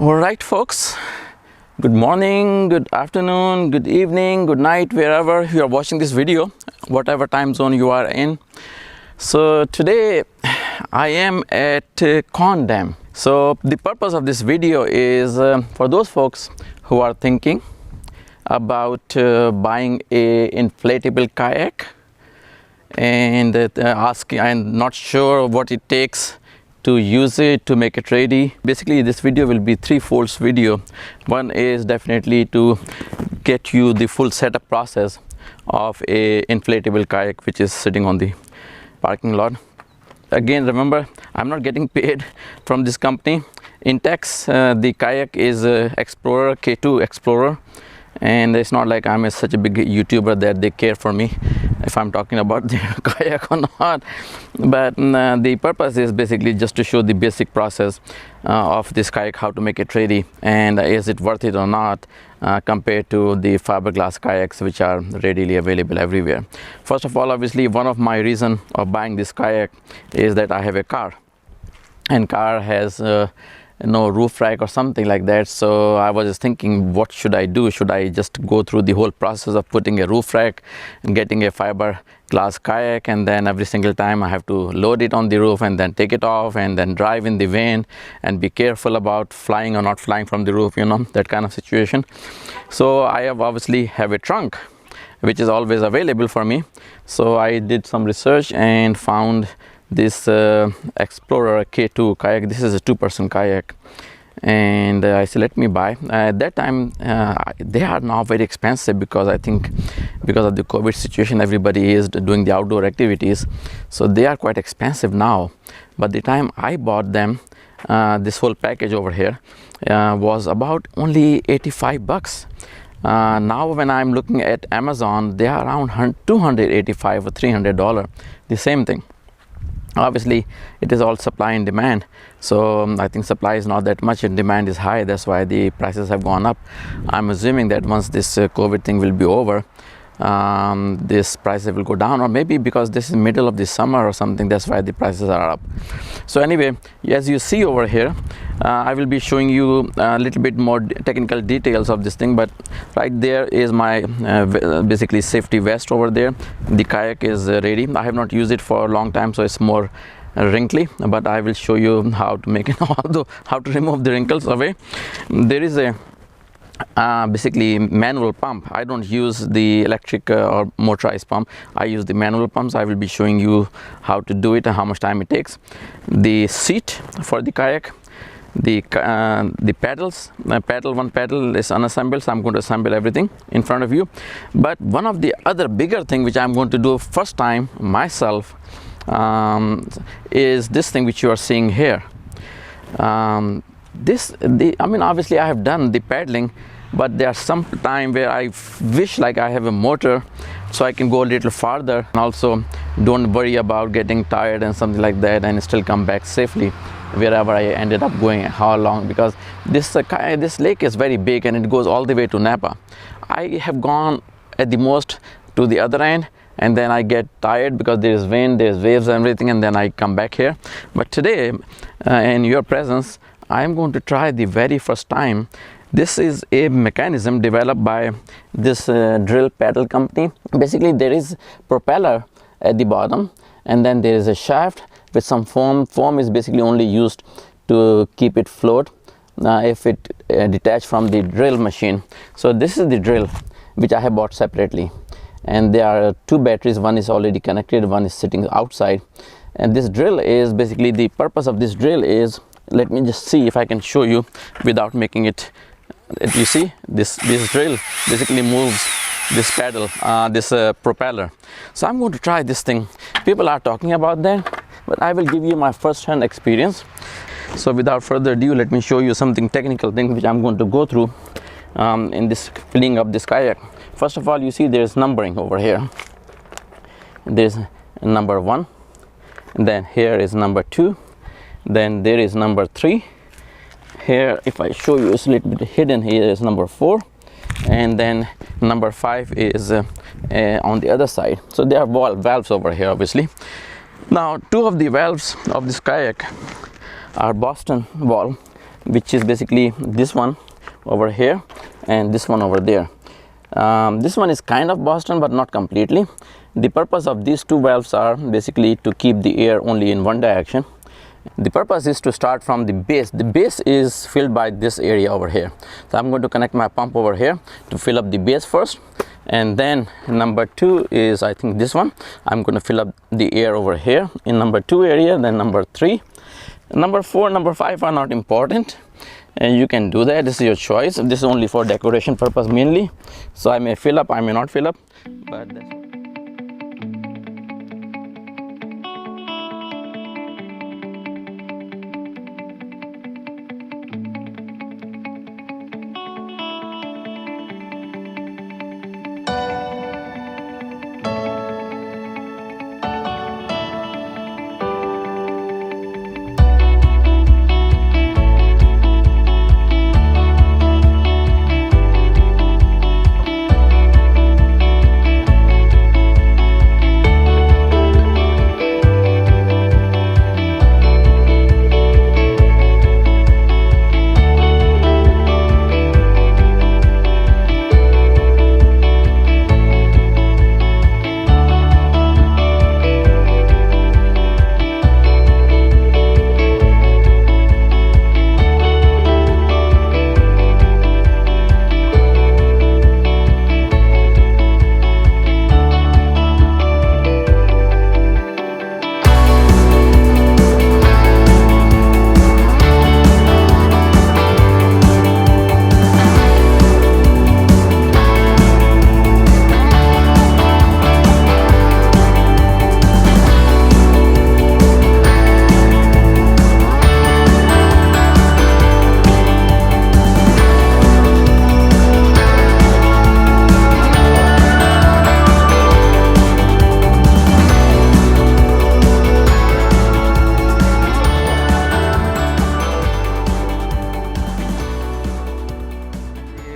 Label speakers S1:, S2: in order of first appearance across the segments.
S1: All right, folks. Good morning, good afternoon, good evening, good night, wherever you are watching this video, whatever time zone you are in. So today I am at Con Dam. So the purpose of this video is for those folks who are thinking about buying a inflatable kayak and asking, I'm not sure what it takes to use it, to make it ready. Basically this video will be three-fold video. One is definitely to get you the full setup process of a inflatable kayak which is sitting on the parking lot. Again, remember, I'm not getting paid from this company. In text, the kayak is Explorer, K2 Explorer, and it's not like I'm such a big YouTuber that they care for me if I'm talking about the kayak or not. But the purpose is basically just to show the basic process of this kayak, how to make it ready, and is it worth it or not compared to the fiberglass kayaks which are readily available everywhere. First of all, obviously one of my reason of buying this kayak is that I have a car, and car has no roof rack or something like that. So I was just thinking, what should I do? Should I just go through the whole process of putting a roof rack and getting a fiberglass kayak, and then every single time I have to load it on the roof and then take it off and then drive in the van and be careful about flying or not flying from the roof, you know, that kind of situation. So I obviously have a trunk which is always available for me. So I did some research and found this Explorer K2 kayak. This is a two-person kayak, and I said let me buy. At that time they are now very expensive because I think because of the COVID situation everybody is doing the outdoor activities, so they are quite expensive now. But the time I bought them, this whole package over here was about only 85 bucks. Now when I'm looking at Amazon, they are around $285 or $300, the same thing. Obviously it is all supply and demand, so I think supply is not that much and demand is high. That's why the prices have gone up. I'm assuming that once this COVID thing will be over, this prices will go down, or maybe because this is middle of the summer or something, that's why the prices are up. So anyway, as you see over here, I will be showing you a little bit more technical details of this thing. But right there is my basically safety vest over there. The kayak is ready. I have not used it for a long time, so it's more wrinkly, but I will show you how to make it, although how to remove the wrinkles away. There is a basically manual pump. I don't use the electric or motorized pump. I use the manual pumps. I will be showing you how to do it and how much time it takes. The seat for the kayak, the pedals, one pedal is unassembled, so I'm going to assemble everything in front of you. But one of the other bigger thing which I'm going to do first time myself is this thing which you are seeing here. I mean, obviously I have done the paddling, but there are some time where I wish like I have a motor so I can go a little farther and also don't worry about getting tired and something like that, and still come back safely wherever I ended up going, how long, because this lake is very big and it goes all the way to Napa. I have gone at the most to the other end, and then I get tired because there is wind, there is waves and everything, and then I come back here. But today in your presence, I am going to try the very first time. This is a mechanism developed by this drill paddle company. Basically there is propeller at the bottom, and then there is a shaft with some foam. Foam is basically only used to keep it float if it detached from the drill machine. So this is the drill which I have bought separately, and there are two batteries. One is already connected, one is sitting outside. And this drill is basically, the purpose of this drill is, let me just see if I can show you without making it. You see, this drill basically moves this pedal, this propeller. So I'm going to try this thing. People are talking about that, but I will give you my first-hand experience. So without further ado, let me show you something technical thing which I'm going to go through in this filling up this kayak. First of all, you see there is numbering over here. There's number 1, and then here is number 2, then there is number 3. Here, if I show you, it's a little bit hidden. Here is number 4, and then number 5 is on the other side. So there are valves over here, obviously. Now, two of the valves of this kayak are Boston valve. which is basically this one over here and this one over there. This one is kind of Boston but not completely. The purpose of these two valves are basically to keep the air only in one direction. The purpose is to start from the base. The base is filled by this area over here. So I'm going to connect my pump over here to fill up the base first, and then number 2 is, I think, this one. I'm going to fill up the air over here in number 2 area, then number 3. Number 4, number 5 are not important, and you can do that. This is your choice. This is only for decoration purpose mainly, so I may fill up, I may not fill up, but that's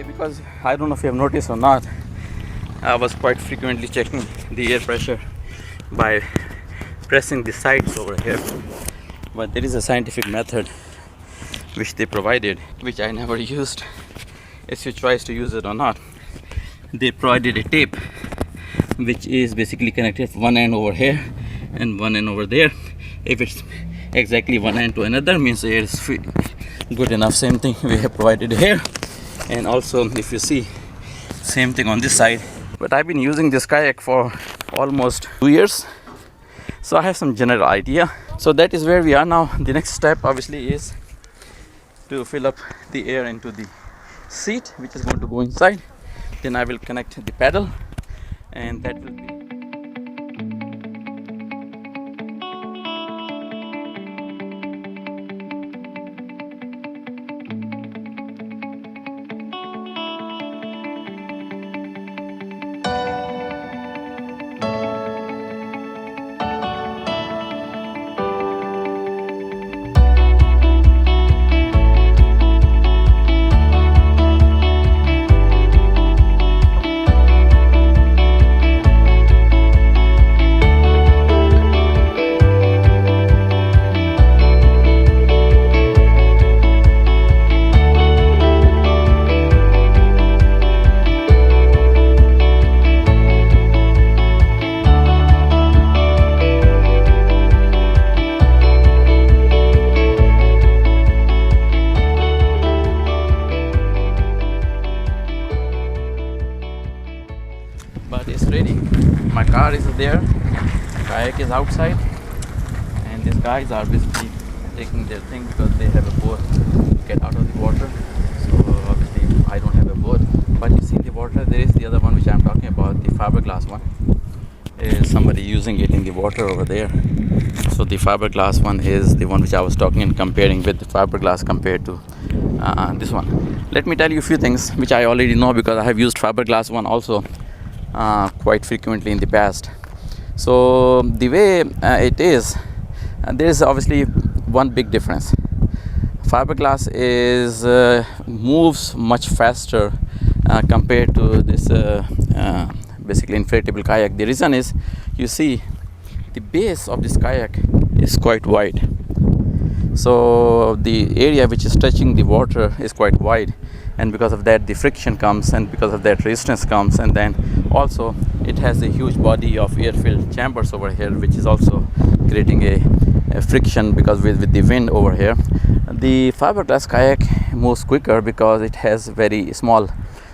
S1: because I don't know if you have noticed or not, I was quite frequently checking the air pressure by pressing the sides over here, but there is a scientific method which they provided, which I never used. It's your choice to use it or not. They provided a tape which is basically connected one end over here and one end over there. If it's exactly one end to another, means air is free, good enough. Same thing we have provided here, and also if you see, same thing on this side. But I've been using this kayak for almost 2 years, so I have some general idea. So that is where we are now. The next step obviously is to fill up the air into the seat, which is going to go inside. Then I will connect the pedal, and that will be but it's ready. My car is there, kayak is outside, and these guys are basically taking their thing because they have a boat to get out of the water. So obviously I don't have a boat, but you see the water, there is the other one which I'm talking about, the fiberglass one. Is somebody using it in the water over there. So the fiberglass one is the one which I was talking and comparing with the fiberglass compared to this one. Let me tell you a few things which I already know because I have used fiberglass one also quite frequently in the past. So the way it is, there is obviously one big difference. Fiberglass is moves much faster compared to this basically inflatable kayak. The reason is, you see, the base of this kayak is quite wide. so the area which is touching the water is quite wide, and because of that the friction comes, and because of that resistance comes, and then also it has a huge body of air filled chambers over here, which is also creating a friction because with the wind over here. The fiberglass kayak moves quicker because it has very small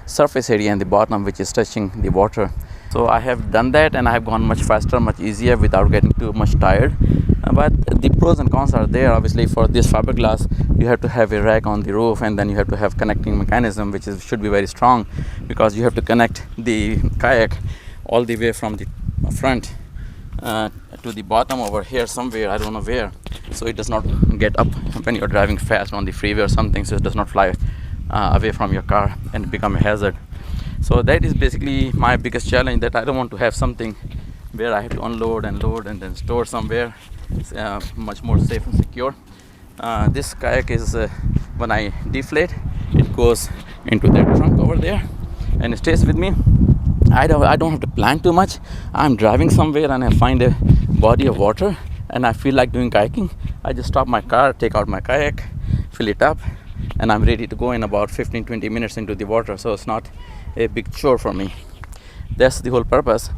S1: surface area in the bottom which is touching the water. So I have done that, and I have gone much faster, much easier, without getting too much tired. But the pros and cons are there. Obviously, for this fiberglass, you have to have a rack on the roof, and then you have to have connecting mechanism, which should be very strong, because you have to connect the kayak all the way from the front to the bottom over here somewhere, I don't know where, so it does not get up when you're driving fast on the freeway or something, so it does not fly away from your car and become a hazard. So that is basically my biggest challenge, that I don't want to have something where I have to unload and load and then store somewhere. It's much more safe and secure. This kayak is, when I deflate, it goes into that trunk over there and it stays with me. I don't have to plan too much. I'm driving somewhere and I find a body of water and I feel like doing kayaking. I just stop my car, take out my kayak, fill it up, and I'm ready to go in about 15-20 minutes into the water. So it's not a big chore for me. That's the whole purpose.